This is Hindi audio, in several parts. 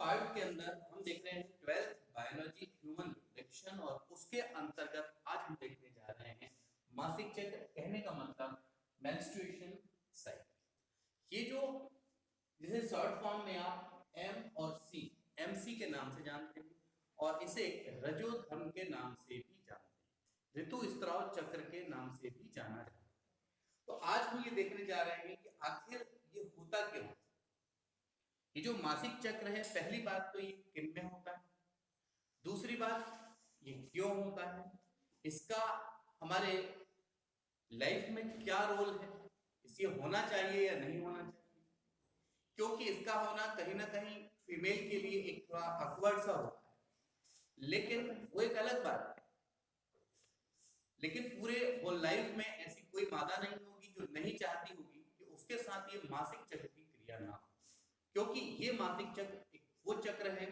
पार्ट के अंदर हम देख रहे हैं 12th बायोलॉजी ह्यूमन रिप्रोडक्शन और उसके अंतर्गत आज हम देखने जा रहे हैं मासिक चक्र। कहने का मतलब मेंस्ट्रुएशन साइकिल। ये जो जिसे शॉर्ट फॉर्म में आप एम और सी एमसी के नाम से जानते हैं और इसे रजोधर्म के नाम से भी जानते हैं, ऋतुस्राव चक्र के नाम से भी जाना जाता है। तो आज हम ये देखने जा रहे हैं कि आखिर ये होता क्यों। ये जो मासिक चक्र है, पहली बात तो ये किन में होता है, दूसरी बात ये क्यों होता है, इसका हमारे लाइफ में क्या रोल है, इसे होना चाहिए या नहीं होना चाहिए, क्योंकि इसका होना कहीं ना कहीं फीमेल के लिए एक थोड़ा awkward सा होता है, लेकिन वो एक अलग बात है। लेकिन पूरे होल लाइफ में ऐसी कोई मादा नहीं होगी जो नहीं चाहती होगी कि उसके साथ ये मासिक चक्र की क्रिया ना हो, क्योंकि ये मासिक चक्र एक वो चक्र है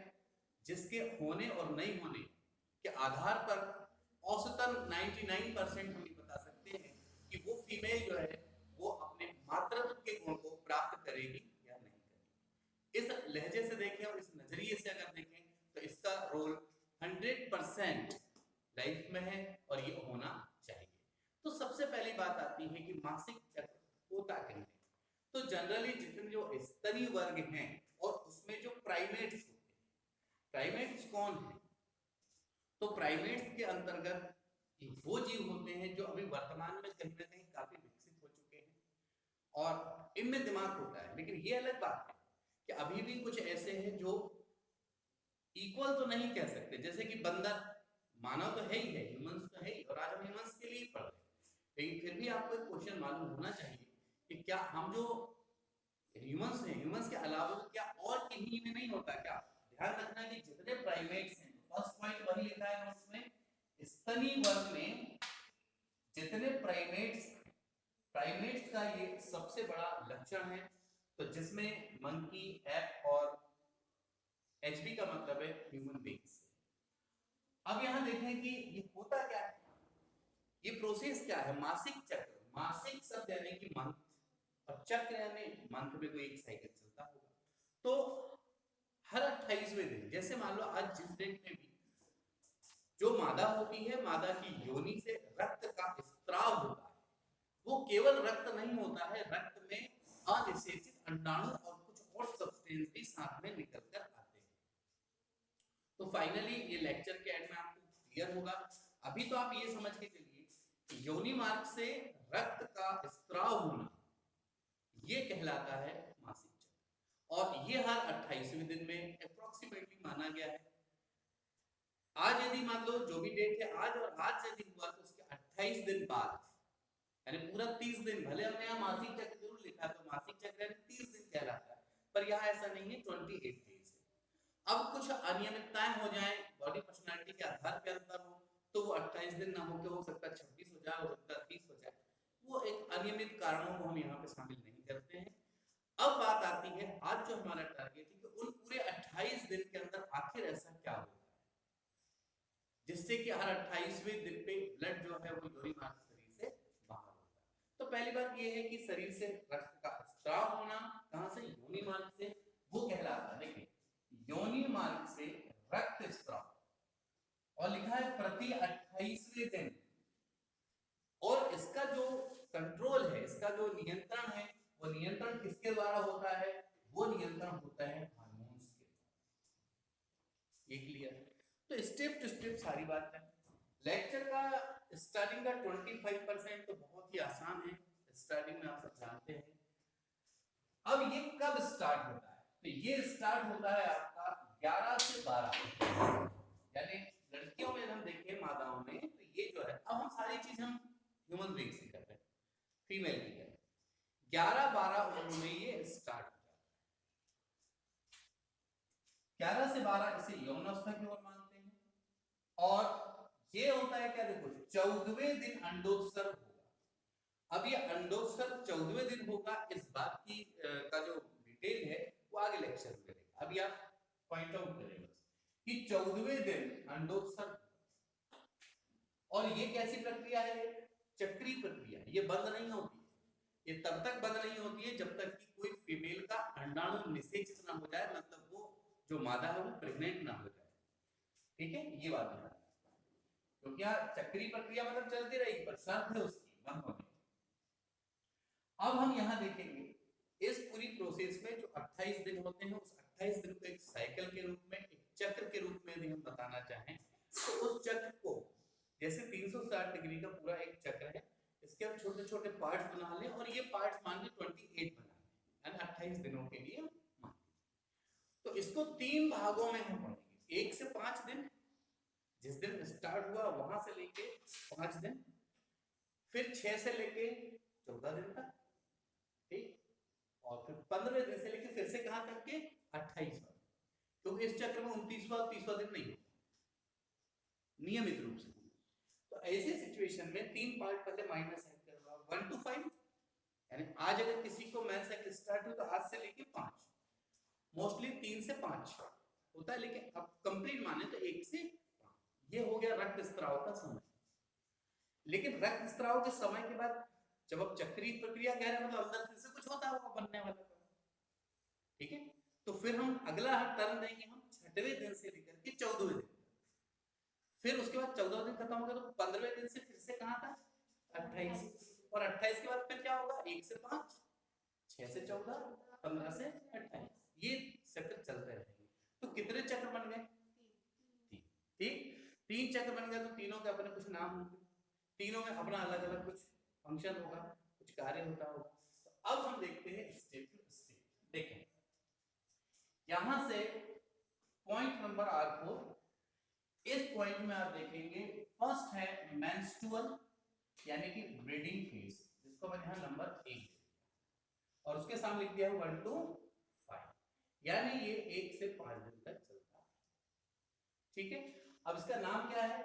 जिसके होने और नहीं होने के आधार पर औसतन 99% हम ये बता सकते हैं कि वो फीमेल जो है वो अपने मातृत्व के गुण को प्राप्त करेगी या नहीं करेगी। इस लहजे से देखें और इस नजरिए से अगर देखें तो इसका रोल 100% लाइफ में है और ये होना चाहिए। तो सबसे पहली बात आती है कि मासिक चक्र होता क्या है। तो जनरली जितने जो स्तनी वर्ग हैं और उसमें जो प्राइमेट्स होते हैं, प्राइमेट्स कौन है, तो प्राइमेट्स के अंतर्गत वो जीव होते हैं जो अभी वर्तमान में कहीं ना कहीं काफी विकसित हो चुके हैं और इनमें दिमाग होता है। लेकिन ये अलग बात है कि अभी भी कुछ ऐसे हैं जो इक्वल तो नहीं कह सकते, जैसे कि बंदर, मानव तो है ही है, ह्यूमंस तो है ही, और आज हम ह्यूमंस के लिए पढ़ रहे हैं। लेकिन फिर भी आपको एक क्वेश्चन मालूम होना चाहिए कि क्या हम जो ह्यूमंस हैं, ह्यूमंस के अलावा क्या और किन्हीं में नहीं होता क्या। ध्यान रखना कि जितने प्राइमेट्स हैं, फर्स्ट पॉइंट वही लिखा है नोट्स में, स्तनी वर्ग में जितने प्राइमेट्स, प्राइमेट्स का ये सबसे बड़ा लक्षण है। तो जिसमें मंकी, एप और एचबी का मतलब है ह्यूमन बींग्स। अब यहां देखें कि ये होता क्या है, ये प्रोसेस क्या है। मासिक चक्र, मासिक शब्द यानी कि मंथ और चक्र यानी मंथ में कोई एक साइकिल चलता होगा। तो हर 28वें दिन, जैसे मान लो आज जिस डेट में भी जो मादा होती है, मादा की योनि से रक्त का स्त्राव होता है, वो केवल रक्त नहीं होता है, रक्त में अनिषेचित अंडाणु और कुछ और सब्सटेंस भी साथ में निकल कर आते हैं। तो फाइनली ये लेक्चर के एंड में आपको क्लियर होगा। अभी तो आप ये समझ के चलिए कि योनि मार्ग से रक्त का स्त्राव होना ये कहलाता है मासिक चक्र, और ये हर 28वें दिन में अप्रोक्सीमेटली माना गया है। आज यदि मान लो जो भी डेट है आज, और आज यदि हुआ तो उसके 28 दिन बाद, यानी पूरा 30 दिन, भले हमने यहाँ मासिक चक्र जरूर लिखा तो मासिक चक्र यानी 30 दिन कहलाता है, पर यहाँ ऐसा नहीं है, 28 डेज है। अब कुछ अनियमितताएं हो जाएं, बॉडी पर्सनालिटी के आधार पर अंतर हो, तो वो 28 दिन ना होकर हो सकता है 26 हो जाए, हो सकता है 30 हो जाए। वो एक अनियमित कारणों को हम यहाँ पे शामिल नहीं करते हैं। अब बात आती है, आज जो हमारा टारगेट है कि उन पूरे 28 दिन के अंदर आखिर ऐसा क्या होता है जिससे कि हर 28वें दिन पे ब्लड जो है वो योनि मार्ग शरीर से बाहर होता है। तो पहली बात ये है कि शरीर से रक्त का स्त्राव होना, कहां से, योनि मार्ग से, वो कहलाता है। देखिए, योनि मार्ग से रक्त स्त्राव, और लिखा है प्रति 28वें दिन, और इसका जो कंट्रोल है, इसका जो नियंत्रण है, वो नियंत्रण किसके द्वारा होता है, वो नियंत्रण होता है हार्मोन्स के द्वारा। ये क्लियर है। तो स्टेप टू स्टेप सारी बात है। लेक्चर का स्टार्टिंग का 25% तो बहुत ही आसान है, स्टार्टिंग में आप सब जानते हैं। अब ये कब स्टार्ट होता है, तो ये स्टार्ट होता है आपका 11 से 12, यानी लड़कियों में हम देखें, मादाओं में, तो ये जो है, अब हम सारी चीज हम ह्यूमन बीइंग से कर रहे हैं, फीमेल की कर रहे हैं, 11-12 उम्र में ये स्टार्ट हो जाता है। 11 से 12 इसे यौनावस्था की ओर मानते हैं, और ये होता है क्या, देखो 14वें दिन अंडोत्सर्ग होगा। अब ये अंडोत्सर्ग 14वें दिन होगा, इस बात की का जो डिटेल है वो आगे लेक्चर में करेंगे। अभी आप पॉइंट आउट करेंगे कि 14वें दिन अंडोत्सर्ग, और ये कैसी प्रक्रिया है, चक्रीय प्रक्रिया, ये बंद नहीं होती है, ये तब तक बंद नहीं होती है जब तक कि कोई फीमेल का अंडाणु निषेचित ना हो जाए, मतलब वो जो मादा है वो प्रेग्नेंट ना हो जाए। ठीक है, ये बात है, क्योंकि यहाँ चक्रीय प्रक्रिया मतलब चलती रहेगी पर शर्त है उसकी बंद होने। अब हम यहाँ देखेंगे इस पूरी प्रोसेस में जो 28 दिन होते हैं, उस 28 दिन को एक साइकिल के रूप में, एक चक्र के रूप में यदि हम बताना चाहें तो उस चक्र को, जैसे 360 डिग्री का पूरा एक चक्र है, इसके हम छोटे छोटे पार्ट्स बना लें और ये पार्ट्स मान लें 28 बना लें, यानी 28 दिनों के लिए मान। तो इसको 3 भागों में हम पढ़ेंगे, 1 से 5 दिन, जिस दिन स्टार्ट हुआ वहां से लेके 5 दिन, फिर 6 से लेके 14 दिन तक, ठीक, और फिर 15 दिन से लेके फिर से कहां तक के 28वां, क्योंकि इस चक्र में 29वां 30वां दिन नहीं होता नियमित रूप से। तो ऐसी सिचुएशन में 3 पार्ट पहले माइनस ऐड करवा 1 to 5, यानी आज अगर किसी को मेंस साइकिल स्टार्ट हो तो आज से लेके 5, मोस्टली 3 से 5 होता है, लेकिन अब कंप्लीट माने तो 1 से 5। ये हो गया रक्त स्त्राव का समय। लेकिन रक्त स्त्राव के समय के बाद जब अब चक्रीय प्रक्रिया कह रहे हैं, मतलब अंदर फिर से कुछ होता होगा बनने वाला, ठीक है, तो फिर हम अगला टर्न देंगे हम 6वें दिन से लेकर के 14वें दिन, फिर उसके बाद 14 दिन खत्म हो गया तो 15वें दिन से फिर से कहां था 28, और 28 के बाद फिर क्या होगा 1 से 5, 6 से 14, 15 से 28, ये चक्र चलते रहेंगे। तो कितने चक्र बन गए? 3, ठीक, 3 चक्र बन गए, तो तीनों के अपने कुछ नाम होंगे, तीनों में अपना अलग अलग कुछ फंक्शन होगा, कुछ कार्य होता होगा। तो अब हम देखते हैं स्टेप टू स्टेप। देखें यहां से पॉइंट नंबर R4, इस पॉइंट में आप देखेंगे फर्स्ट है मेंस्ट्रुअल यानी कि ब्लीडिंग फेज, जिसको मैंने यहां नंबर 1 और उसके सामने लिख दिया 1 to 5, यानी ये 1 से 5 दिन तक चलता है। ठीक है, अब इसका नाम क्या है?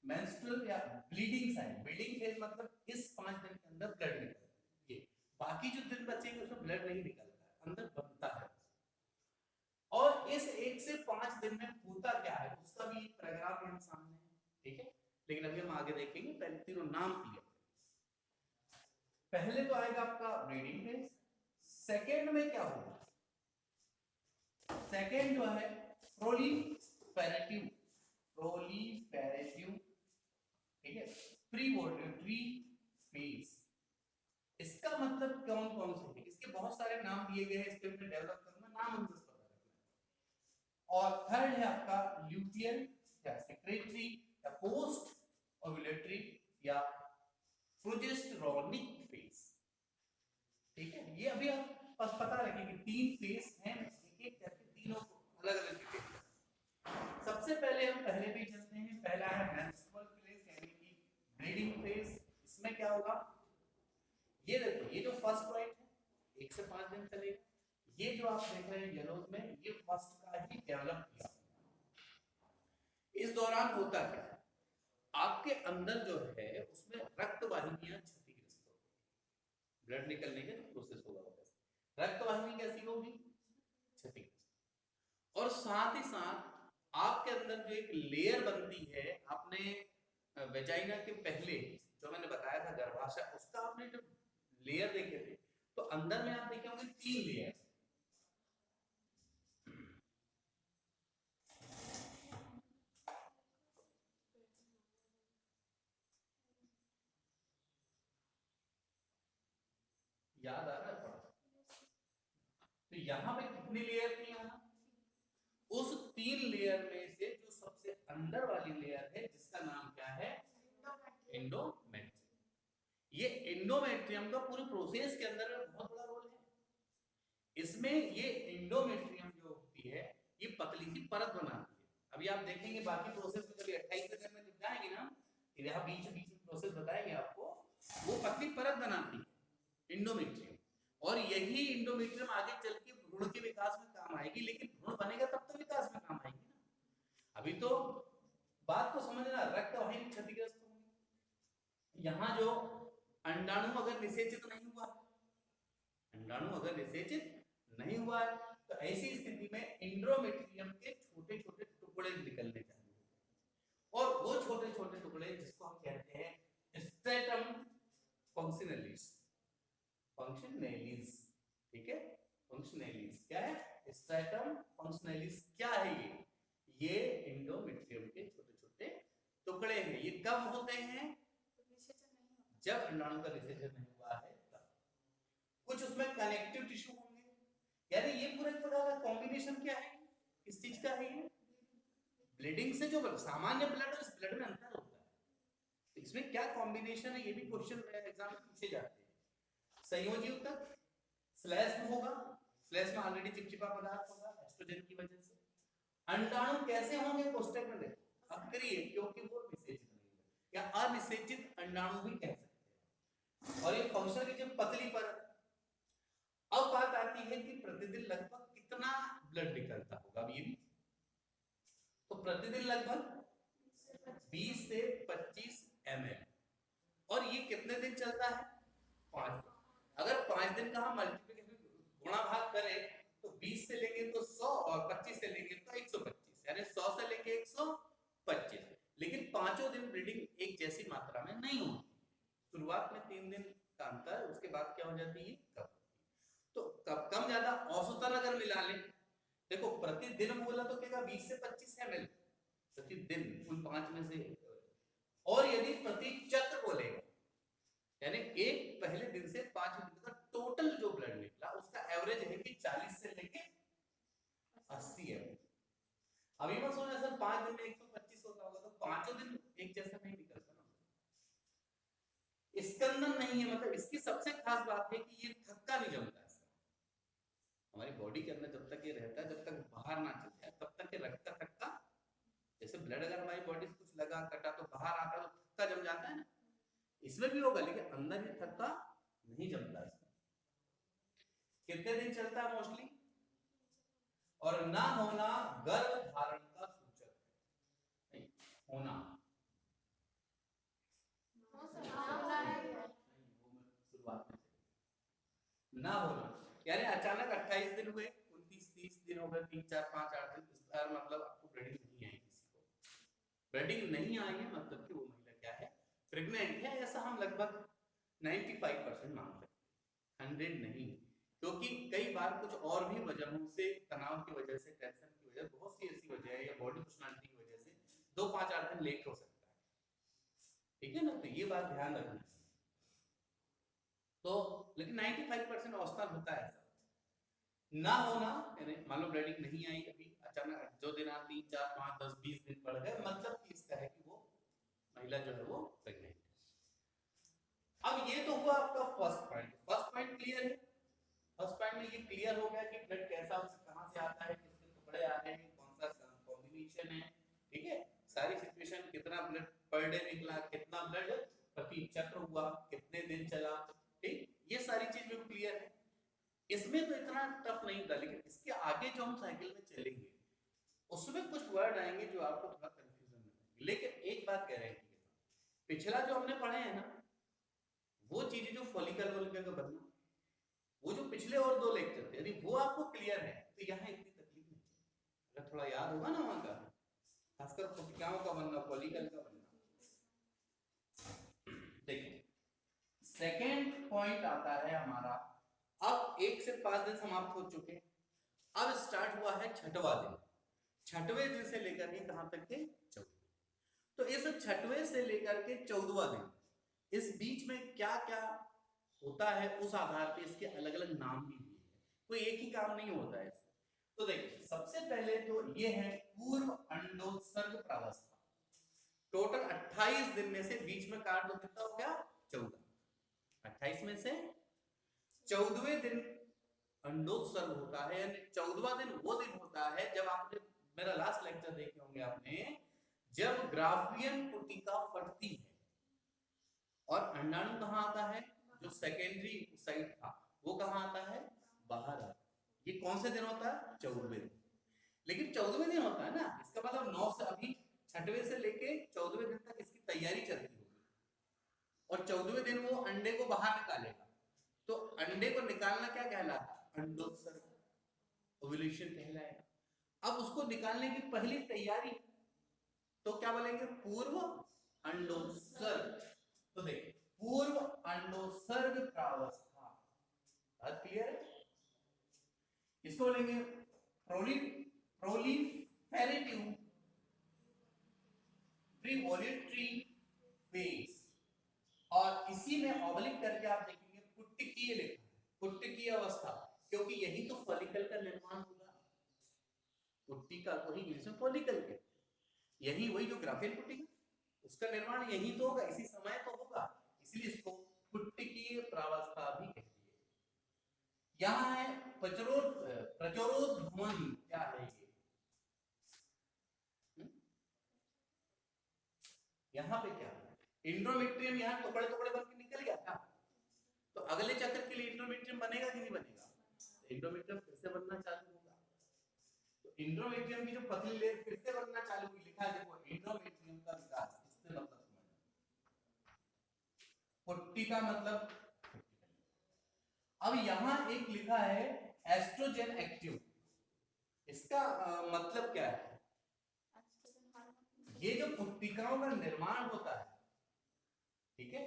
मेंस्ट्रुअल या ब्लीडिंग साइन। ब्लीडिंग फेज मतलब इस 5 दिन के अंदर ब्लड निकलता है, ये बाकी जो दिन बचेंगे उसमें ब्लड नहीं निकलता है, अंदर बनता है। और इस 1 से 5 दिन में होता क्या है उसका भी एक पैराग्राफ हम सामने है, ठीक है, लेकिन अभी हम आगे देखेंगे, पहले तीनों नाम क्लियर। पहले तो आएगा आपका ब्लीडिंग फेज, सेकंड में क्या होगा? सेकंड जो है प्रोलिफेरेटिव, ठीक है, प्रीवोल्यूटरी फेज। इसका मतलब कौन कौन से है? इसके बहुत सारे नाम दिए गए हैं, इस पे मैं डेवलप करूंगा, नाम हम बस पता रखना। और थर्ड है आपका ल्यूटियल या सेक्रेटरी या पोस्ट ओव्यूलेटरी या प्रोजेस्टेरोनिक फेज। ठीक है, ये अभी आप बस पता रखें कि 3 फेज हैं, एक-एक करके तीनों को अलग-अलग लिखेंगे। सबसे पहले हम पहले पे चलते हैं, पहला है मेंस्ट्रुअल फेज यानी कि ब्लीडिंग फेज। इसमें क्या होगा? ये देखो, ये जो फर्स्ट पॉइंट है 1 से 5 दिन चलेगा, ये जो आप देख रहे हैं येलोज में, ये फर्स्ट का ही डेवलप किया। इस दौरान होता क्या है? आपके अंदर जो है उसमें रक्त वाहिनियां क्षतिग्रस्त होगी, ब्लड निकलने के प्रोसेस होगा, रक्त वाहिनी कैसी होगी? क्षतिग्रस्त। और साथ ही साथ आपके अंदर जो एक लेयर बनती है, आपने वेजाइना के पहले जो मैंने बताया था गर्भाशय, उसका आपने जो लेयर देखे थे, तो अंदर में आप देखे होंगे 3 लेयर, याद आ रहा है? तो यहाँ पे कितनी लेयर थी? यहाँ उस 3 लेयर में से जो सबसे अंदर वाली लेयर है जिसका नाम क्या है? एंडोमेट्रियम। ये एंडोमेट्रियम का पूरे प्रोसेस के अंदर में बहुत बड़ा रोल है। इसमें ये एंडोमेट्रियम जो होती है ये पतली सी परत बनाती है। अभी आप देखेंगे बाकी प्रोसेस में कभी 28 दिन में जब जाएंगे ना, यहाँ बीच में प्रोसेस बताएंगे आपको, वो पतली परत बनाती है एंडोमेट्रियम, और यही एंडोमेट्रियम आगे चल के भ्रूण के विकास में काम आएगी। लेकिन भ्रूण बनेगा तब तो विकास में काम आएगी ना। अभी तो बात को समझना, रक्त वाहिनी क्षतिग्रस्त होंगी। यहाँ जो अंडाणु अगर निषेचित नहीं हुआ, अंडाणु अगर निषेचित नहीं हुआ है, तो ऐसी स्थिति में एंडोमेट्रियम के छोटे छोटे टुकड़े निकलने चाहिए, और वो छोटे छोटे टुकड़े जिसको हम कहते हैं स्ट्रेटम फंक्शनलिस, ठीक है, फंक्शनलिस क्या है? स्ट्रैटम फंक्शनलिस क्या है ये एंडोमेट्रियम के छोटे छोटे टुकड़े हैं। ये कब होते हैं? जब अंडाणु का निषेचन नहीं हुआ है तब। कुछ उसमें कनेक्टिव टिश्यू होंगे, यानी ये पूरा एक प्रकार का कॉम्बिनेशन क्या है, किस चीज का है ये? ब्लीडिंग से जो सामान्य ब्लड और इस ब्लड में अंतर होता है, तो इसमें क्या कॉम्बिनेशन है, ये भी क्वेश्चन एग्जाम में पूछे जाते हैं। संयोजी ऊतक स्लैश में होगा, स्लैश में ऑलरेडी चिपचिपा पदार्थ होगा एस्ट्रोजन की वजह से। अंडाणु कैसे होंगे कोष्ठक में देखो, अक्रिय, क्योंकि वो निषेचित नहीं है, या अनिषेचित अंडाणु भी कह सकते हैं। और ये फंक्शन की जब पतली पर, अब बात आती है कि प्रतिदिन लगभग कितना ब्लड निकलता होगा। अब ये भी तो प्रतिदिन लगभग 20 से 25 ml, और ये कितने दिन चलता है? 5 दिन। अगर 5 दिन का हम मल्टीप्लिकेशन गुणा भाग करें तो 20 से लेंगे तो 100 और 25 से लेंगे तो 125, यानी 100 से लेके 125। लेकिन पांचों दिन ब्लीडिंग एक जैसी मात्रा में नहीं होती। शुरुआत में 3 दिन का अंतर, उसके बाद क्या हो जाती है कम। तो कम ज्यादा औसतन अगर मिला लें, देखो प्रतिदिन बोला तो क्या 20 से 25 ml प्रतिदिन, कुल 5 में से। और यदि प्रति चक्र बोलेगा, यानी एक पहले दिन से 5 दिन का टोटल जो ब्लड निकला उसका एवरेज है कि 40 से लेके 80 ml। अभी मत सोचना सर 5 दिन में 125 होता होगा, तो पांचों दिन एक जैसा नहीं निकलता ना। स्कंदन नहीं है, मतलब इसकी सबसे खास बात है कि ये थक्का नहीं जमता है। हमारी बॉडी के अंदर जब तक ये रहता है, जब तक बाहर ना चल जाए तब तक ये रखता थक्का, जैसे ब्लड अगर हमारी बॉडी से कुछ लगा कटा तो बाहर आता तो थक्का जम जाता है ना, इसमें भी होगा, लेकिन अंदर ये थक्का नहीं जमता। कितने दिन चलता है मोस्टली? और ना होना गर्भ धारण का सूचक है। होना शुरुआत में ना होना, यानी अचानक 28 दिन हुए, 29-30 दिन हो गए, 3 4 5 8 दिन, इस बार मतलब आपको ब्लीडिंग नहीं आई, किसी को ब्लीडिंग नहीं आई है मतलब कि वो महिला क्या है, प्रेग्नेंट है। ऐसा हम लगभग 95% मान सकते हैं, 100 नहीं, क्योंकि कई बार कुछ और भी वजहों से, तनाव की वजह से, टेंशन की वजह, बहुत सी ऐसी वजह है, या बॉडी पर्सनालिटी की वजह से 2-5-8 दिन लेट हो सकता है, ठीक है ना। तो ये बात ध्यान रखना। तो लेकिन 95% औसतन होता है ऐसा। ना होना, यानी मान लो ब्लीडिंग नहीं आई कभी, अचानक जो दिन आप 3 4 5 10 20 दिन बढ़ गए, मतलब कि इसका है कि वो महिला जो है वो प्रेग्नेंट है। अब ये तो हुआ आपका first point. First point clear है? फर्स्ट पॉइंट में ये क्लियर हो गया कि ब्लड कैसा, कहां से आता है, किसके टुकड़े आ रहे हैं, कौन सा कॉम्बिनेशन है, ठीक है। सारी सिचुएशन, कितना ब्लड पर डे निकला, कितना ब्लड प्रति चक्र हुआ, कितने दिन चला, ठीक, ये सारी चीज बिल्कुल क्लियर है। इसमें तो इतना टफ नहीं था, लेकिन इसके आगे जो हम साइकिल में चलेंगे उसमें कुछ वर्ड आएंगे जो आपको थोड़ा कंफ्यूजन में देंगे। लेकिन एक बात कह रहे हैं, पिछला जो हमने पढ़े हैं ना, वो चीजें जो फॉलिकल वॉलिकल का बनना, वो जो पिछले और 2 लेक्चर थे, यदि वो आपको क्लियर है तो यहाँ इतनी तकलीफ नहीं। अगर थोड़ा याद होगा ना वहां का, खासकर कोशिकाओं का बनना, फॉलिकल का बनना। देखिए सेकेंड पॉइंट आता है हमारा, अब 1 से 5 दिन समाप्त हो चुके, अब स्टार्ट हुआ है 6वां दिन। 6वें दिन से लेकर के कहां तक के 14। तो इस 6वें से लेकर के 14वां दिन, इस बीच में क्या क्या होता है, उस आधार पे इसके अलग अलग नाम भी दिए हैं, कोई एक ही काम नहीं होता है। तो देखिए सबसे पहले तो ये है पूर्व अंडोत्सर्ग प्रावस्था। टोटल 28 दिन में से बीच में काट दो, कितना हो गया 14। 28 में से 14वें दिन अंडोत्सर्ग होता है, यानी 14वां दिन वो दिन होता है जब आपने मेरा लास्ट लेक्चर देखे होंगे आपने, जब ग्राफियन पुटिका फटती है और अंडाणु कहां आता है, जो सेकेंडरी साइड था वो कहां आता है, बाहर आता है। ये कौन से दिन होता है, 14वें दिन। लेकिन 14वें दिन होता है ना, इसका मतलब 9 से, अभी 6वें से लेके 14वें दिन तक इसकी तैयारी चलती होगी, और 14वें दिन वो अंडे को बाहर निकालेगा। तो अंडे को निकालना क्या कहलाता है, अंडोत्सर्ग, ओव्यूलेशन कहलाएगा। अब उसको निकालने की पहली तैयारी तो क्या बोलेंगे, पूर्व अंडोत्सर्ग। तो देखिए पूर्व अंडोत्सर्ग प्रावस्था, बात क्लियर है? इसको बोलेंगे प्रोलिफेरेटिव प्रीवोल्यूटरी फेज, और इसी में ऑब्लिक करके आप देखेंगे पुट्टिकीय लिखा है, पुट्टिकीय अवस्था, क्योंकि यही तो फॉलिकल का निर्माण होगा। पुट्टिका को ही इंग्लिश में फॉलिकल कहते हैं, यही वही जो ग्राफियल पुट्टिका उसका निर्माण यही तो होगा, इसी समय तो होगा, इसलिए इसको पुट्टिकीय प्रावस्था भी कहती है। यहाँ है प्रचुरोद्गमन, क्या है ये? यहाँ पे क्या है? इंडोमेट्रियम यहाँ टुकड़े टुकड़े बन के निकल गया था, तो अगले चक्र के लिए इंडोमेट्रियम बनेगा कि नहीं बनेगा? इंडोमेट्रियम फिर से बनना चालू होगा, तो इंडोमेट्रियम की जो पतली लेयर फिर से बनना चालू हुई, लिखा है देखो इंडोमेट्रियम का विकास, इससे मतलब पुट्टिका मतलब। अब यहाँ एक लिखा है एस्ट्रोजन एक्टिव, इसका मतलब क्या है? ये जो पुट्टिकाओं का निर्माण होता है, ठीक है,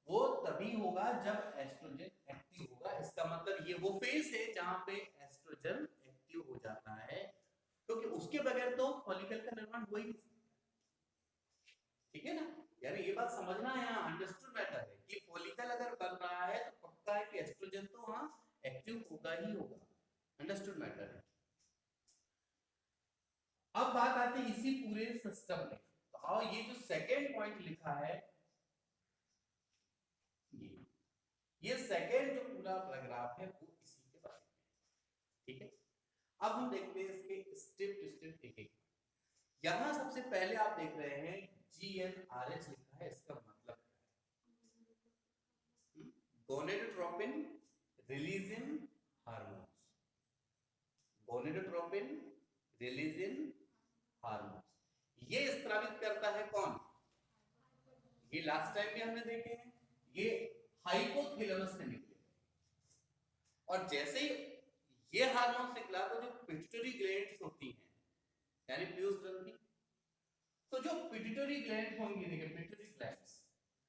वो तभी होगा जब एस्ट्रोजन एक्टिव होगा। इसका मतलब ये वो फेज है जहां पे एस्ट्रोजन एक्टिव हो जाता है, क्योंकि उसके बगैर तो फॉलिकल का निर्माण हो ही नहीं सकता, ठीक है ना? यानी ये बात समझना है, यहाँ अंडरस्टूड मैटर है कि फॉलिकल अगर बन रहा है तो पक्का है कि एस्ट्रोजन तो वहां एक्टिव होगा ही होगा, अंडरस्टूड मैटर है। अब बात आती है इसी पूरे सिस्टम में, तो आओ ये जो सेकेंड पॉइंट लिखा है, ये सेकेंड जो पूरा पैराग्राफ है वो इसी के बारे में, ठीक है। अब हम देखते हैं इसके स्टेप टू स्टेप एक एक। यहां सबसे पहले आप देख रहे हैं GnRH लिखा है, इसका मतलब क्या है? Gonadotropin releasing hormones, gonadotropin releasing hormones, ये स्त्रावित करता है कौन? ये लास्ट टाइम भी हमने देखे हैं, ये हाइपोथैलेमस से निकले, और जैसे ही ये हार्मोन निकला तो जो पिट्यूटरी ग्लैंड्स होती हैं, यानी पीयूष ग्रंथि, तो जो पिट्यूटरी ग्लैंड्स होंगी, देखिए पिट्यूटरी ग्लैंड्स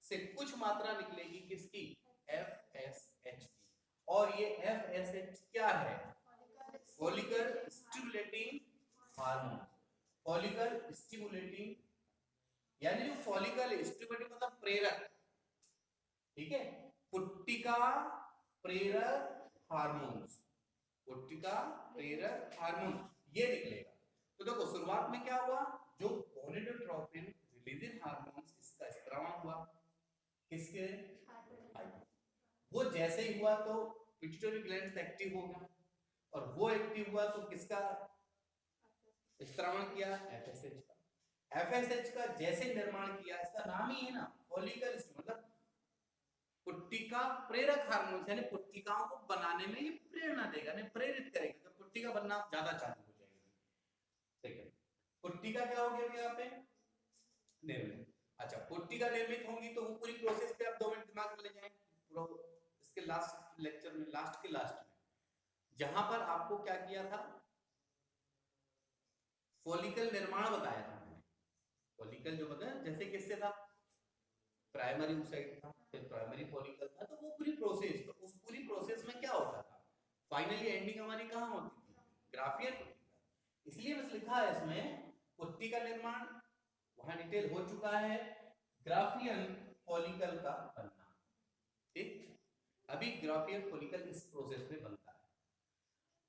से कुछ मात्रा निकलेगी किसकी? FSH की, और ये FSH क्या है? Follicle stimulating hormone, follicle stimulating, यानी जो फॉलिकल स्टिमुलेटिंग मतलब प्रेरक, ठीक है, पुट्टिका प्रेरक हार्मोन्स, पुट्टिका प्रेरक हार्मोन ये निकलेगा। तो देखो शुरुआत में क्या हुआ, जो गोनेडोट्रोपिन रिलीजिंग हार्मोन्स, इसका स्त्रावण हुआ किसके? वो जैसे ही हुआ तो पिट्यूटरी ग्लैंड एक्टिव हो गया, और वो एक्टिव हुआ तो किसका स्त्रावण किया? FSH का। FSH का जैसे निर्माण किया, इसका नाम ही है ना फॉलिकल, मतलब पुट्टिका प्रेरक हार्मोन, यानी पुट्टिकाओं को बनाने में ये प्रेरणा देगा, नहीं प्रेरित करेगा, तो पुट्टिका बनना ज्यादा चालू हो जाएगी, ठीक है। पुट्टिका क्या हो गया यहाँ पे? निर्मित। अच्छा, पुट्टिका निर्मित होंगी तो वो पूरी प्रोसेस पे आप 2 मिनट दिमाग में ले जाएं, पूरा इसके लास्ट लेक्चर में, लास्ट के लास्ट में, जहां पर आपको क्या किया था? फॉलिकल निर्माण बताया था मैंने, फॉलिकल जो बताया जैसे किससे था? प्राइमरी oocyte था, फिर प्राइमरी फॉलिकल था, तो वो पूरी प्रोसेस, तो उस पूरी प्रोसेस में क्या होता था? फाइनली एंडिंग हमारी कहाँ होती थी? ग्राफियल पुट्टिका। इसलिए बस लिखा है इसमें पुट्टिका निर्माण, वहां डिटेल हो चुका है, ग्राफियल फॉलिकल का बनना, ठीक। अभी ग्राफियल फॉलिकल इस प्रोसेस में बनता है,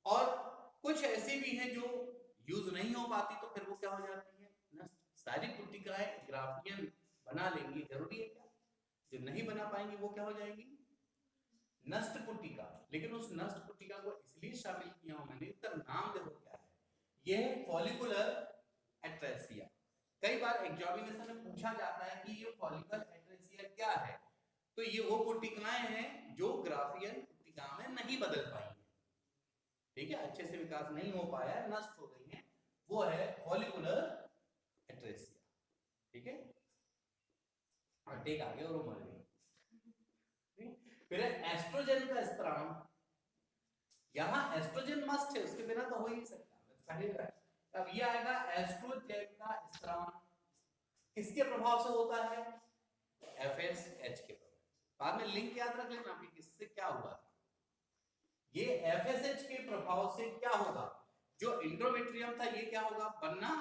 और कुछ ऐसी भी हैं जो यूज नहीं हो पाती, तो फिर वो क्या हो जाती है? नष्ट। सारी पुट्टिकाएं ग्राफियल बना लेंगी, जरूरी है क्या? जो नहीं बना पाएंगी वो क्या हो जाएगी? नष्ट पुट्टिका। लेकिन उस नष्ट पुट्टिका को इसलिए शामिल किया हूं मैंने, इसका नाम देखो क्या है, ये है फॉलिकुलर एट्रेसिया। कई बार एग्जामिनेशन में पूछा जाता है कि ये फॉलिकल एट्रेसिया क्या है, तो ये वो पुट्टिकाएं हैं जो ग्राफियल पुट्टिका में नहीं बदल पाई है, ठीक है, अच्छे से विकास नहीं हो पाया, नष्ट हो गई है, वो है फॉलिकुलर एट्रेसिया, ठीक है। टेक आ गया और वो मर गई। फिर एस्ट्रोजन का स्त्राव, यहां एस्ट्रोजन मस्ट है, उसके बिना तो हो ही नहीं सकता। अब ये आएगा एस्ट्रोजन का स्त्राव किसके प्रभाव से होता है? FSH के प्रभाव। बाद में लिंक याद रख लेना कि किससे क्या हुआ था। ये FSH के प्रभाव से क्या होगा? जो एंडोमेट्रियम था ये क्या होगा, बनना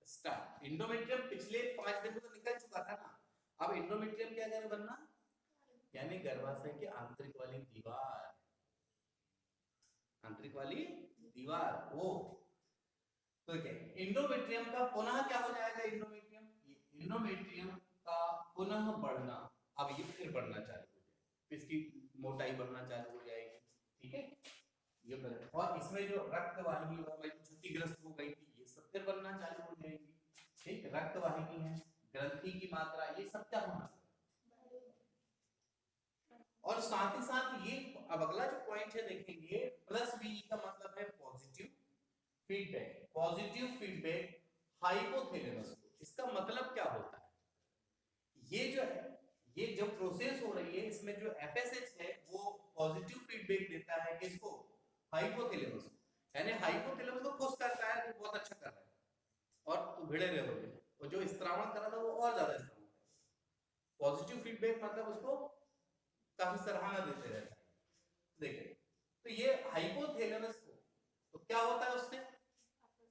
स्टार्ट। एंडोमेट्रियम पिछले 5 दिन में तो निकल चुका था ना, अब एंडोमेट्रियम क्या करेगा, बनना, यानी गर्भाशय की आंतरिक वाली दीवार, आंतरिक वाली दीवार वो। तो क्या एंडोमेट्रियम का पुनः क्या हो जाएगा, एंडोमेट्रियम का पुनः बढ़ना, अब ये फिर बढ़ना चालू हो जाएगा, इसकी मोटाई बढ़ना चालू हो जाएगी, ठीक है ये बढ़े। और इसमें जो रक्त वाहिनी क्षतिग्रस्त हो गई थी, ये सब फिर बनना चालू हो जाएगी, ठीक। रक्त वाहिनी है, ग्रंथि की मात्रा, ये सब क्या होना। और साथ ही साथ ये अब अगला जो पॉइंट है देखेंगे, प्लस बी का मतलब है positive feedback. Positive feedback hypothalamus को, इसका मतलब क्या होता है, ये जो है, ये जो प्रोसेस हो रही है इसमें जो एफएसएच है वो पॉजिटिव फीडबैक देता है किसको, हाइपोथैलेमस को, यानी हाइपोथैलेमस को खुश करता है कि बहुत अच्छा कर रहा है और तू भिड़े रहोगे, और जो स्त्रावण कर रहा था वो और ज्यादा स्त्रावण करेगा। पॉजिटिव फीडबैक मतलब उसको काफी सराहना देते रहता है, देखिए। तो ये हाइपोथैलेमस को, तो क्या होता है उससे,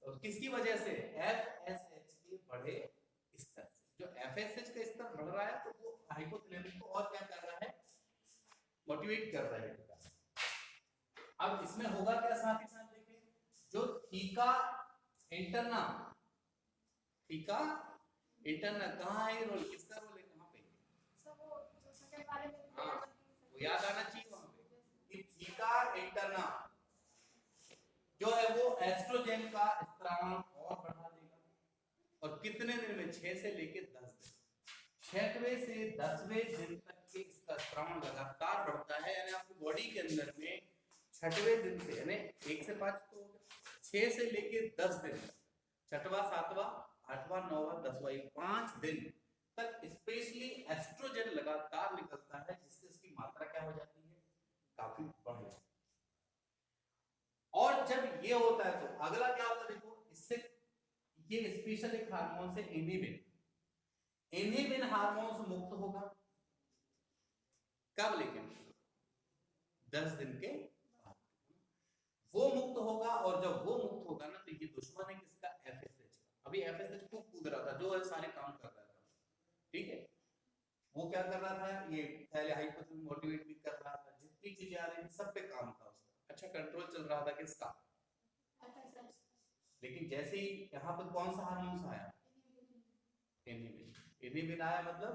तो किसकी वजह से, एफएसएच के बढ़े स्तर से। जो एफएसएच का स्तर बढ़ रहा है तो वो हाइपोथैलेमस को और क्या कर रहा है, मोटिवेट कर रहा है। अब इसमें होगा क्या, साथ ही साथ देखिए, जो थीका इंटरना, थीका इंटरना कहाँ है, रोल किसका रोल है, कहाँ पे, हाँ वो याद आना चाहिए वहां पे, थीका इंटरना जो है वो एस्ट्रोजन का स्त्राव और बढ़ा देगा, और कितने दिन में, 6 से लेकर 10 दिन, 6वें से 10वें दिन तक के इसका स्त्राव लगातार बढ़ता है, यानी आपकी बॉडी के अंदर में 6वें दिन से, यानी 1 से 5 तो 6 से लेकर 10 दिन, 6वां 7वां 8वां 9वां 10वां 5 दिन तक स्पेशली एस्ट्रोजन लगातार निकलता है, जिससे इसकी मात्रा क्या हो जाती है, काफी बढ़ जाती है। और जब ये होता है तो अगला क्या होगा, देखो इससे ये स्पेशल एक हार्मोन से इनहिबिन, इनहिबिन हार्मोन मुक्त होगा, कब, लेकिन 10 दिन के बाद वो मुक्त होगा, और जब वो मुक्त होगा ना, तो ये दुश्मन है किसका, एफएसएच का। अभी एफएसएच खूब कूद रहा था, जो है सारे काम कर रहा था, ठीक है, वो क्या कर रहा था, ये पहले हाइपोथैलेमस मोटिवेट भी कर रहा था, जितनी चीजें आ रही थी सब पे काम था उसका, अच्छा कंट्रोल चल रहा था किसका, लेकिन जैसे ही यहाँ पर कौन सा हार्मोन आया, इनहिबिन, इनहिबिन आया, मतलब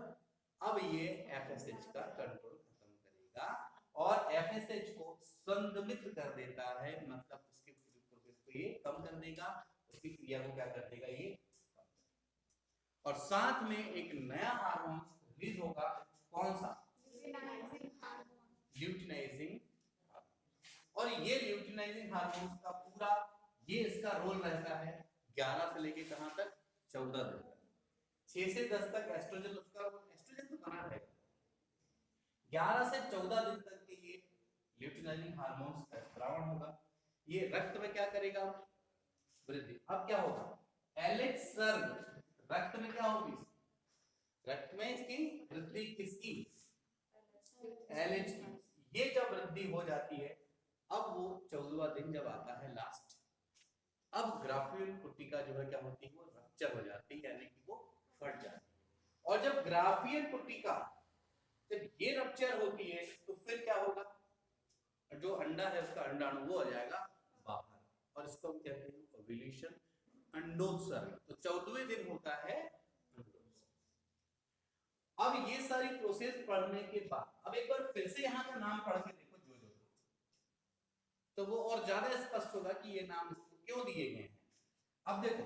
अब ये एफएसएच का कंट्रोल खत्म करेगा और एफएसएच को संगमित कर देता है, मतलब उसके प्रोसेस को ये कम कर देगा, उसकी क्रिया को क्या कर देगा ये, और साथ में एक नया हार्मोन रिलीज होगा, कौन सा, ल्यूटिनाइजिंग, और ये ल्यूटिनाइजिंग हार्मोन का पूरा ये इसका रोल रहता है 11 से लेके कहां तक, 14 दिन तक। 6 से 10 तक एस्ट्रोजन, उसका एस्ट्रोजन तो बना रहेगा, 11 से 14 दिन तक के ये ल्यूटिनाइजिंग हार्मोन्स का स्रावण होगा, ये रक्त में क्या करेगा, वृद्धि। अब क्या होगा, एलेक्स सर्ग रक्त में क्या होगी, रक्त में इसकी वृद्धि किसकी, एलएच की, ये जब वृद्धि हो जाती है, अब वो 14वां दिन जब आता है लास्ट, अब ग्राफियल पुट्टिका जो है क्या होती है, वो रप्चर हो जाती है, यानी कि वो फट जाती है। और जब ग्राफियल पुट्टिका जब ये रप्चर होती है तो फिर क्या होगा, जो अंडा है उसका अंडाणु वो हो जाएगा बाहर, और इसको हम कहते हैं ओव्यूलेशन, अंडोत्सर्ग। तो 14वें दिन होता है अंडोत्सर्ग। अब ये सारी प्रोसेस पढ़ने के बाद अब एक बार फिर से यहाँ का नाम पढ़ के देखो जो जो, तो वो और ज्यादा स्पष्ट होगा कि ये नाम क्यों दिए गए हैं। अब देखो,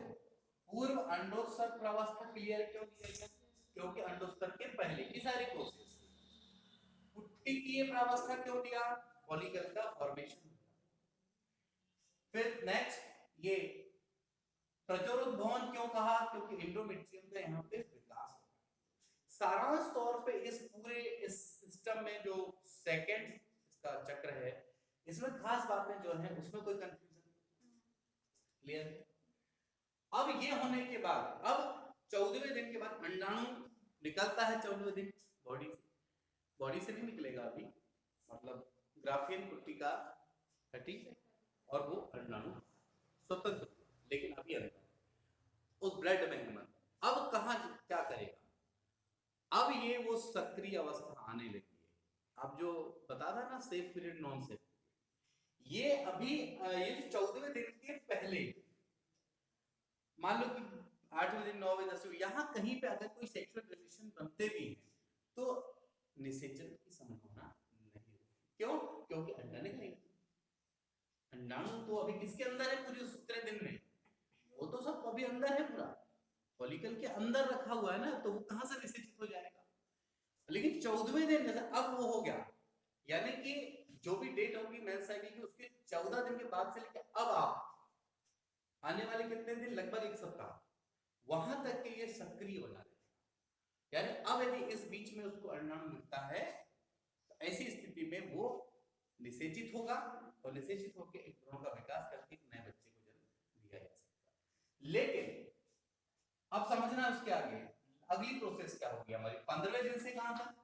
पूर्व अंडोत्सर्ग प्रावस्था क्लियर क्यों दिया गया, क्योंकि अंडोत्सर्ग के पहले की सारी प्रोसेस। पुट्टिकीय प्रावस्था क्यों दिया, फॉलिकल का फॉर्मेशन। फिर नेक्स्ट ये प्रचुरोद्भवन क्यों कहा, क्योंकि एंडोमेट्रियम का यहाँ पे विकास हो। सारांश तौर पे इस पूरे इस सिस्टम में जो सेकंड इसका चक्र है, इसमें खास बातें जो है उसमें कोई कंफ्यूजन क्लियर। अब ये होने के बाद अब 14वें दिन के बाद अंडाणु निकलता है, 14वें दिन बॉडी से नहीं निकलेगा अभी, मतलब ग्राफियन पुट्टिका हटी और वो अंडाणु स्वतंत्र, लेकिन अभी अंदर उस ब्लड बैंक में। अब कहाँ क्या करेगा, अब ये वो सक्रिय अवस्था आने लगी है। अब जो बता था ना सेफ पीरियड नॉन सेफ, ये अभी ये जो 14वें दिन के पहले, मान लो कि 8वें दिन 9वें 10वें यहाँ कहीं पे अगर कोई सेक्सुअल रिलेशन बनते भी हैं तो निषेचन की संभावना नहीं होती। क्यों? क्योंकि अंडा निकलेगा। अंडाणु तो अभी किसके अंदर है पूरी उस दिन में, वो तो सब अभी अंदर है, पूरा फॉलिकल के अंदर रखा हुआ है ना, तो वो कहां से निषेचित हो जाएगा। लेकिन 14वें दिन जैसे अब वो हो गया, यानी कि जो भी डेट होगी मेंस साइकिल की उसके 14 दिन के बाद से लेकर अब आप आने वाले कितने दिन, लगभग 1 सप्ताह, वहां तक के लिए सक्रिय बना रहेगा। यानी अब यदि इस बीच में उसको अंडाणु मिलता है तो ऐसी स्थिति में वो निषेचित होगा और निषेचित होकर एक भ्रूण का विकास करके एक नए बच्चे को जन्म दिया जा सकता है। लेकिन अब समझना उसके आगे अगली प्रोसेस क्या होगी हमारी, 15वें दिन से कहां तक,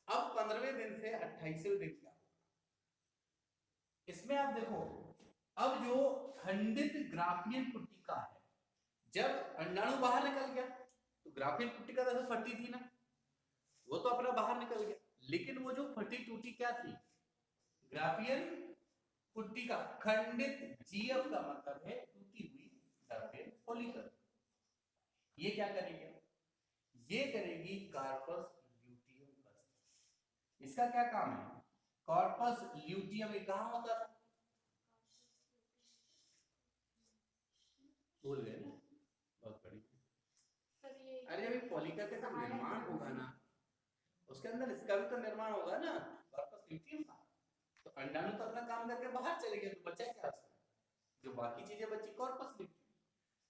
अब 15वें दिन से 28वें दिन क्या होगा, इसमें आप देखो अब जो खंडित ग्राफियन पुट्टिका है, जब अंडाणु बाहर निकल गया तो ग्राफियन पुट्टिका तो फटी थी ना, वो तो अपना बाहर निकल गया, लेकिन वो जो फटी टूटी क्या थी, ग्राफियन पुट्टिका। खंडित, जीएफ का मतलब है टूटी हुई ग्राफियन फॉलिकल। ये क्या करेगी, ये करेगी कार्पस ल्यूटियम। इसका क्या काम है, कॉर्पस ल्यूटियम कहां होता था, भूल गए ना, बहुत बड़ी। अरे जब फॉलिकल का जब निर्माण होगा ना, उसके अंदर इसका भी तो निर्माण होगा ना, कॉर्पस ल्यूटियम का। तो अंडाणु तो अपना काम करके बाहर चले गए, तो बचा क्या उसमें, जो बाकी चीजें बची कॉर्पस ल्यूटियम।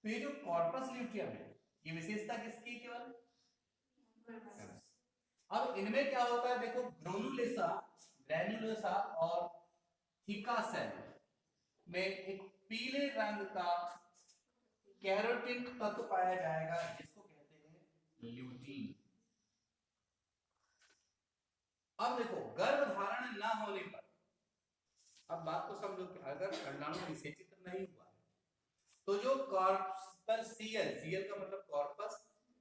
तो ये जो कॉर्पस ल्यूटियम है ये विशेषता किसकी, केवल। अब इनमें क्या होता है देखो, ग्रेनुलोसा, ग्रेनुलोसा और थीका सेल में एक पीले रंग का कैरोटीन तत्व पाया जाएगा जिसको कहते हैं ल्यूटीन। अब देखो गर्भधारण ना होने पर, अब बात को समझो कि अगर अंडाणु निषेचित नहीं हुआ तो जो कॉर्पस सीएल का मतलब कॉर्पस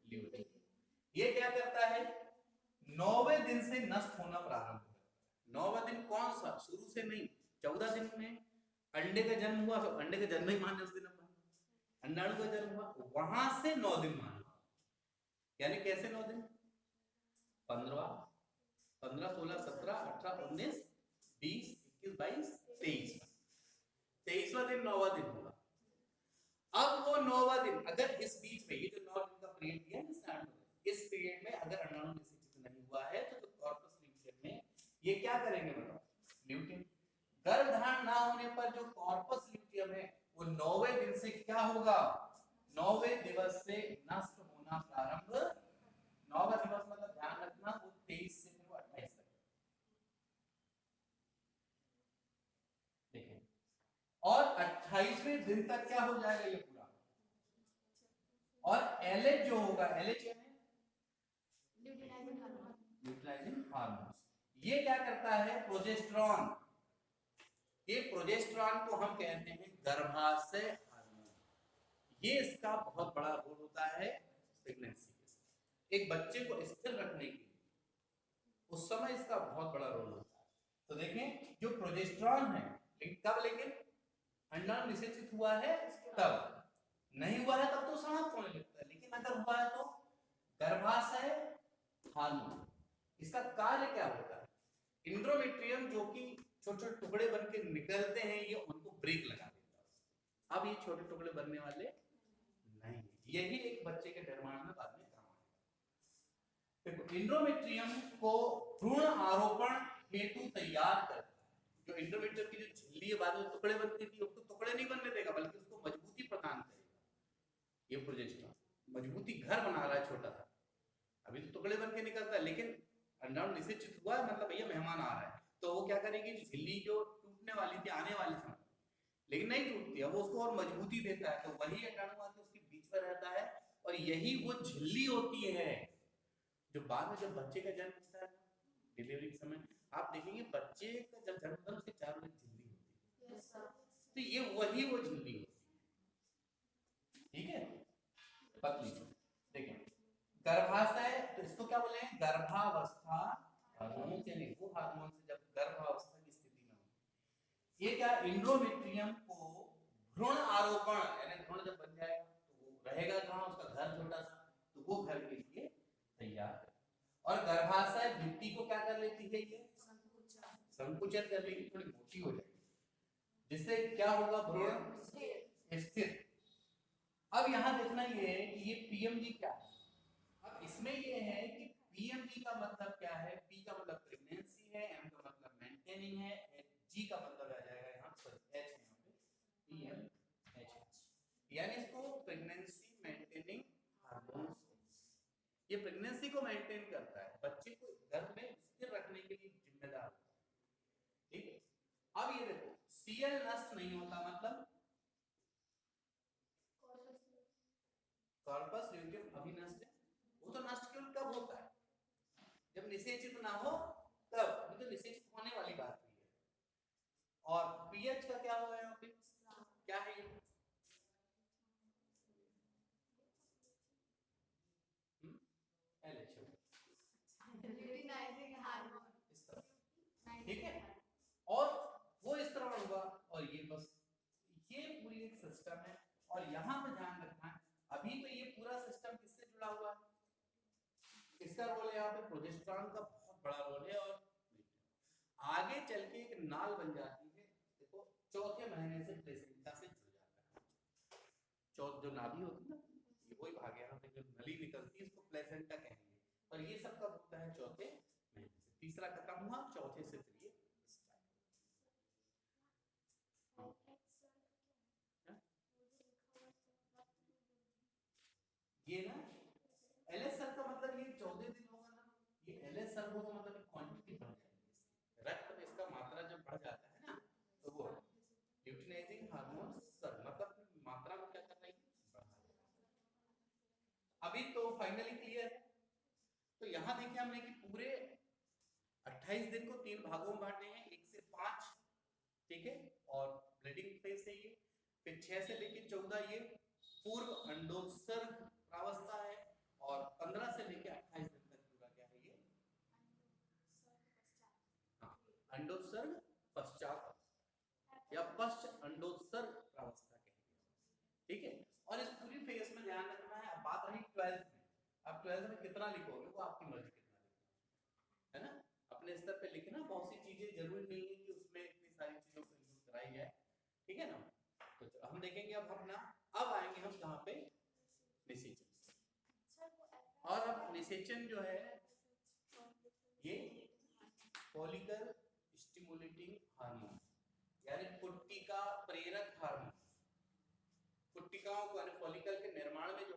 ल्यूटियम, ये क्या करता है, 9वें दिन से नष्ट होना प्रारंभ होता है। 9वां दिन कौन सा, शुरू से नहीं, 14 दिन में अंडे का जन्म हुआ तो अंडे का जन्म ही मान उस दिन अपन, अंडाणु का जन्म हुआ वहां से 9 दिन मानना, यानी कैसे 9 दिन, 15 16 17 18 19 20 21 22 23वां दिन 9वां दिन होगा। अब वो 9वां दिन अगर इस बीच में ये जो 9 दिन का पीरियड दिया है, इस पीरियड में अगर अंडाणु निषेचित नहीं हुआ है तो कॉर्पस ल्यूटियम में ये क्या करेंगे, बताओ, ल्यूटिन। गर्भधारण ना होने पर जो कॉर्पस ल्यूटियम है वो 9वें दिन से क्या होगा, 9वें दिवस से नष्ट होना प्रारंभ। 9वां दिवस मतलब ध्यान रखना वो 23 से 28 तक, देखें, और 28वें दिन तक क्या हो जाएगा ये पूरा। और एलएच जो होगा, एलएच ल्यूटिनाइजिंग हार्मोन, ये क्या करता है, प्रोजेस्टेरॉन, ये प्रोजेस्टेरॉन को हम कहते हैं गर्भाशय हार्मोन। ये इसका बहुत बड़ा रोल होता है प्रेगनेंसी के, एक बच्चे को स्थिर रखने के लिए उस समय इसका बहुत बड़ा रोल होता है। तो देखें जो प्रोजेस्टेरॉन है, कब, लेकिन अंडाणु निषेचित हुआ है तब, नहीं हुआ है तब तो समाप्त होने लगता है, लेकिन अगर हुआ है तो गर्भाशय हार्मोन। इसका कार्य क्या होता है, इंडोमेट्रियम जो कि छोटे छोटे टुकड़े बन के निकलते हैं, ये उनको ब्रेक लगा देता है। अब ये छोटे टुकड़े बनने वाले नहीं, यही एक बच्चे के निर्माण में बाद में काम आएगा। देखो इंडोमेट्रियम को भ्रूण आरोपण हेतु तैयार करता है। जो इंडोमेट्रियम की जो झिल्ली बाद में टुकड़े बनती थी, उसको टुकड़े नहीं बनने देगा बल्कि उसको मजबूती प्रदान करेगा। ये प्रोजेस्टेरॉन मजबूती घर बना रहा है छोटा सा, अभी तो टुकड़े बन के निकलता है, लेकिन अंडाणु निषेचित हुआ मतलब भैया मेहमान आ रहा है, तो वो क्या करेगी, झिल्ली जो टूटने वाली थी आने वाले समय, लेकिन नहीं टूटती, अब उसको और मजबूती देता है, तो वही अंडाणु आके उसके बीच में रहता है, और यही वो झिल्ली होती है जो बाद में जब बच्चे का जन्म होता है डिलीवरी के समय, आप देखेंगे बच्चे का जब जन्म होता है उसके चारों ओर झिल्ली होती है। तो तो ये वही वो झिल्ली होती है, ठीक है, पतली। देखिए गर्भाशय, तो इसको क्या बोले हैं, गर्भावस्था हार्मोन, यानी वो हार्मोन से जब गर्भावस्था की स्थिति में हो, ये क्या इंडोमेट्रियम को भ्रूण आरोपण, यानी भ्रूण जब बन जाएगा तो वो रहेगा कहाँ, उसका घर छोटा सा, तो वो घर के लिए तैयार है। और गर्भाशय भित्ति को क्या कर लेती है, ये संकुचन कर लेगी, थोड़ी मोटी हो जाएगी, जिससे क्या होगा, भ्रूण स्थिर। अब यहाँ देखना ये है कि ये पीएमजी क्या है। अब इसमें ये है कि पीएमजी का मतलब क्या है, पी का मतलब प्रेगनेंसी है, एम का मतलब मेंटेनिंग है, जी का मतलब आ जाएगा यहाँ पर एच, यहाँ पे पीएमएच, यानी इसको प्रेगनेंसी मेंटेनिंग हार्मोन। ये प्रेगनेंसी को मेंटेन करता है, बच्चे को गर्भ में स्थिर रखने के लिए जिम्मेदार है, ठीक है। अब ये देखो सीएल नष्ट नहीं होता, मतलब कॉर्पस ल्यूटियम अभी नष्ट है, वो तो नष्ट केवल कब होता है, जब निषेचित ना हो तब, अभी तो निषेचित होने वाली बात है। और पीएच का क्या हुआ यहाँ पे, क्या है ये, ठीक है, और वो इस तरह होगा, और ये बस ये पूरी एक सिस्टम है। और यहाँ पे ध्यान रखना है, अभी तो ये पूरा सिस्टम किससे जुड़ा हुआ है, इसका रोल है यहाँ पे प्रोजेस्टेरॉन का बहुत बड़ा रोल है, और आगे चल के एक नाल बन जाती है, देखो चौथे महीने से प्लेसेंटा से जुड़ जाता है, चौथ जो नाभि होती है ना, ये वही भाग यहाँ पे जो नली निकलती है इसको प्लेसेंटा कहेंगे, और ये सब कब होता है, चौथे महीने से, तीसरा खत्म हुआ, चौथे से फिर ये ना एलएस सर का मतलब ये 14 दिन होगा ना, ये एलएस सर होगा मतलब क्वांटिटी बढ़ जाएगी, रक्त में इसका मात्रा जब बढ़ जाता है ना, तो वो ल्यूटिनाइजिंग हार्मोन सर मतलब मात्रा में क्या कर रही है, अभी तो फाइनली क्लियर है। तो यहाँ देखिए हमने कि पूरे 28 दिन को 3 भागों में बांटे हैं, 1 से 5, ठीक है, और ब्लीडिंग फेज है ये, फिर 6 से लेकर 14 ये पूर्व अंडोत्सर्ग प्रावस्था है, और 15 से लेकर 28 दिन तक पूरा क्या है ये, हाँ, अंडोत्सर्ग पश्चात या पश्च अंडोत्सर्ग प्रावस्था कहेंगे, ठीक है। और इस पूरी फेज में ध्यान रखना है। अब बात रही 12th में, अब 12th में कितना लिखोगे वो आपकी मर्जी, कितना लिखना है ना, अपने स्तर पे लिखना, बहुत सी चीजें जरूरी नहीं है कि उसमें इतनी सारी चीजों को इंक्लूड कराई जाए, ठीक है ना। तो हम देखेंगे अब अपना, अब आएंगे हम कहाँ पे, निषेचन। और अब निषेचन जो है ये फॉलिकल स्टिमुलेटिंग हार्मोन, यानी पुट्टिका प्रेरक हार्मोन, पुट्टिकाओं को यानी फॉलिकल के निर्माण में जो